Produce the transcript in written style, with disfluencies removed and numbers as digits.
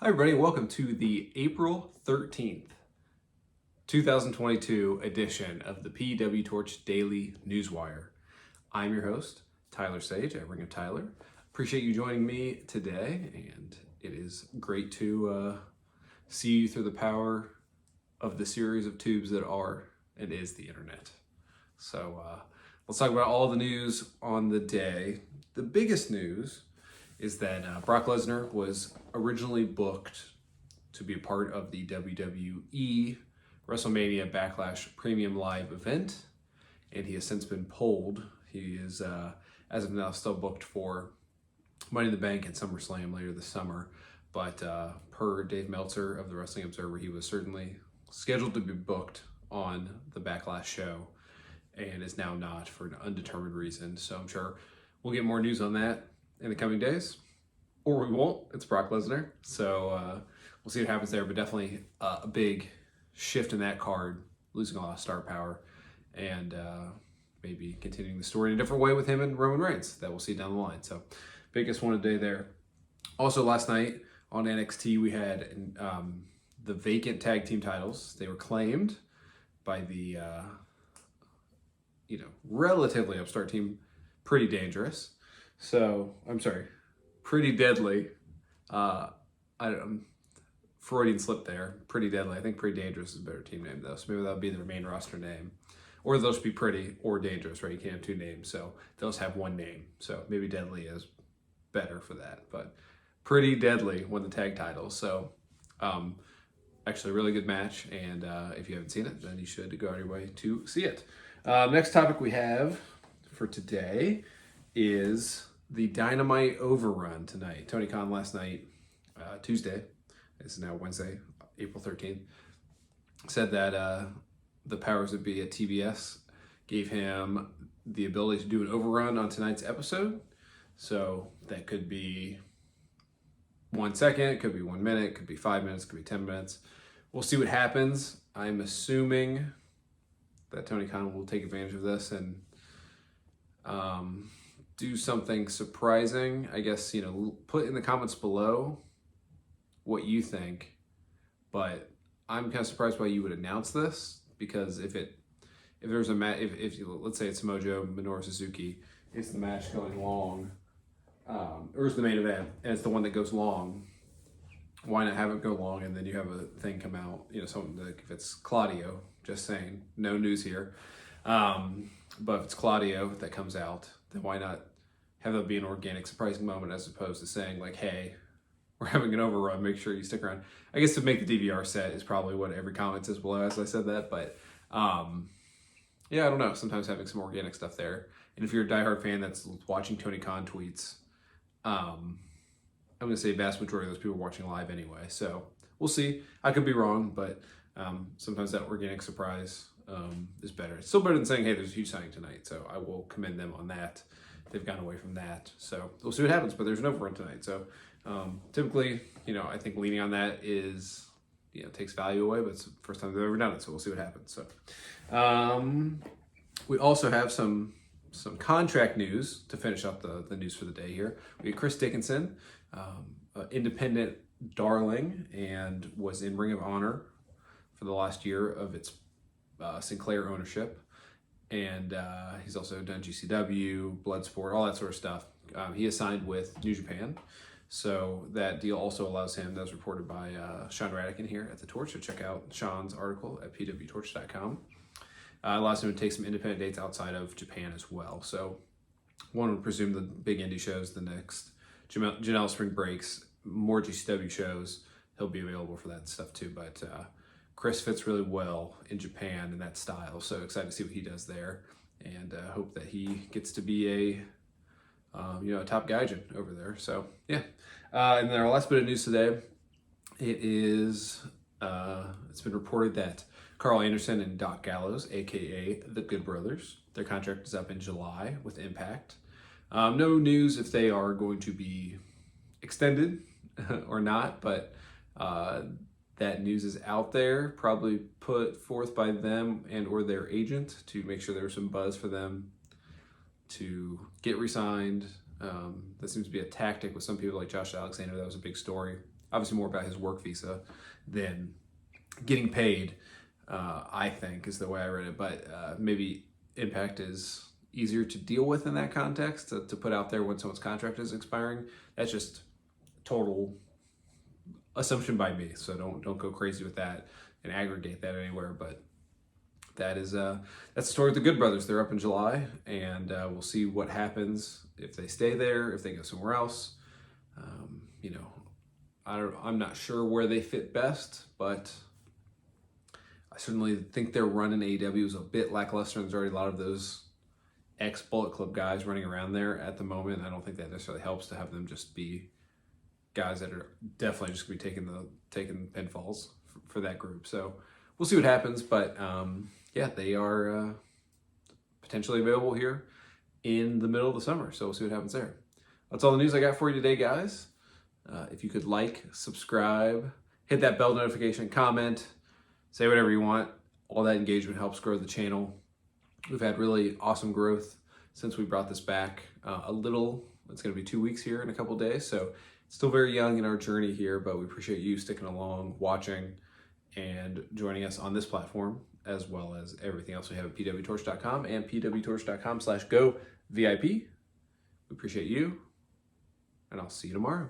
Hi everybody, welcome to the April 13th, 2022 edition of the PWTorch Daily Newswire. I'm your host, Tyler Sage at Ring of Tyler. Appreciate you joining me today, and it is great to see you through the power of the series of tubes that are and is the internet. So let's talk about all the news on the day. The biggest news is that Brock Lesnar was originally booked to be a part of the WWE Wrestlemania Backlash Premium Live event, and he has since been pulled. He is, as of now, still booked for Money in the Bank and SummerSlam later this summer, but per Dave Meltzer of the Wrestling Observer, he was certainly scheduled to be booked on the Backlash show and is now not for an undetermined reason. So I'm sure we'll get more news on that in the coming days, or we won't. It's Brock Lesnar, so we'll see what happens there, but definitely a big shift in that card, losing a lot of star power, and maybe continuing the story in a different way with him and Roman Reigns that we'll see down the line. So biggest one today there. Also last night on NXT, we had the vacant tag team titles. They were claimed by the relatively upstart team, Pretty Dangerous. So, I'm sorry, Pretty Deadly. Freudian slip there. Pretty Deadly. I think Pretty Dangerous is a better team name though. So maybe that'll be their main roster name. Or they'll just be Pretty or Dangerous, right? You can't have two names. So they'll just have one name. So maybe Deadly is better for that. But Pretty Deadly won the tag titles. So actually a really good match. And if you haven't seen it, then you should go out of your way to see it. Next topic we have for today is the Dynamite Overrun tonight. Tony Khan last night, Tuesday, this is now Wednesday, April 13th, said that the powers that be at TBS gave him the ability to do an overrun on tonight's episode. So that could be 1 second, could be 1 minute, could be 5 minutes, could be 10 minutes. We'll see what happens. I'm assuming that Tony Khan will take advantage of this and do something surprising. I guess, put in the comments below what you think, but I'm kind of surprised why you would announce this, because if there's a match, if let's say it's Mojo Minoru Suzuki, it's the match going long, or it's the main event, and it's the one that goes long, why not have it go long and then you have a thing come out, something like if it's Claudio, just saying, no news here, but if it's Claudio that comes out, then why not have that be an organic, surprising moment as opposed to saying like, hey, we're having an overrun, make sure you stick around. I guess to make the DVR set is probably what every comment says below as I said that, but yeah, I don't know. Sometimes having some organic stuff there. And if you're a diehard fan that's watching Tony Khan tweets, I'm going to say vast majority of those people are watching live anyway. So we'll see. I could be wrong, but sometimes that organic surprise is better. It's still better than saying, hey, there's a huge signing tonight. So I will commend them on that. They've gone away from that. So we'll see what happens, but there's an overrun tonight. So typically, I think leaning on that is, takes value away, but it's the first time they've ever done it. So we'll see what happens. So we also have some contract news to finish up the news for the day here. We have Chris Dickinson, independent darling, and was in Ring of Honor for the last year of its Sinclair ownership. And he's also done GCW, Bloodsport, all that sort of stuff. He is signed with New Japan. So that deal also allows him, that was reported by Sean Radican here at The Torch, so check out Sean's article at pwtorch.com. Allows him to take some independent dates outside of Japan as well. So one would presume the big indie shows, the next Janelle Spring Breaks, more GCW shows, he'll be available for that stuff too. But Chris fits really well in Japan in that style, so excited to see what he does there, and hope that he gets to be a top gaijin over there. So yeah, and then our last bit of news today, it's been reported that Carl Anderson and Doc Gallows, aka the Good Brothers, their contract is up in July with Impact. No news if they are going to be extended or not, but that news is out there, probably put forth by them and or their agent to make sure there was some buzz for them to get re-signed. That seems to be a tactic with some people like Josh Alexander. That was a big story obviously more about his work visa than getting paid, I think, is the way I read it. But maybe Impact is easier to deal with in that context, to put out there when someone's contract is expiring. That's just total assumption by me, so don't go crazy with that and aggregate that anywhere. But that's the story of the Good Brothers. They're up in July, and we'll see what happens if they stay there, if they go somewhere else. You know, I'm not sure where they fit best, but I certainly think their run in AEW is a bit lackluster. There's already a lot of those ex-Bullet Club guys running around there at the moment. I don't think that necessarily helps to have them just be guys that are definitely just going to be taking pinfalls for that group. So we'll see what happens. But yeah, they are potentially available here in the middle of the summer. So we'll see what happens there. That's all the news I got for you today, guys. If you could like, subscribe, hit that bell notification, comment, say whatever you want. All that engagement helps grow the channel. We've had really awesome growth since we brought this back it's going to be 2 weeks here in a couple days. So it's still very young in our journey here, but we appreciate you sticking along, watching, and joining us on this platform, as well as everything else we have at PWTorch.com and PWTorch.com/GoVIP. We appreciate you, and I'll see you tomorrow.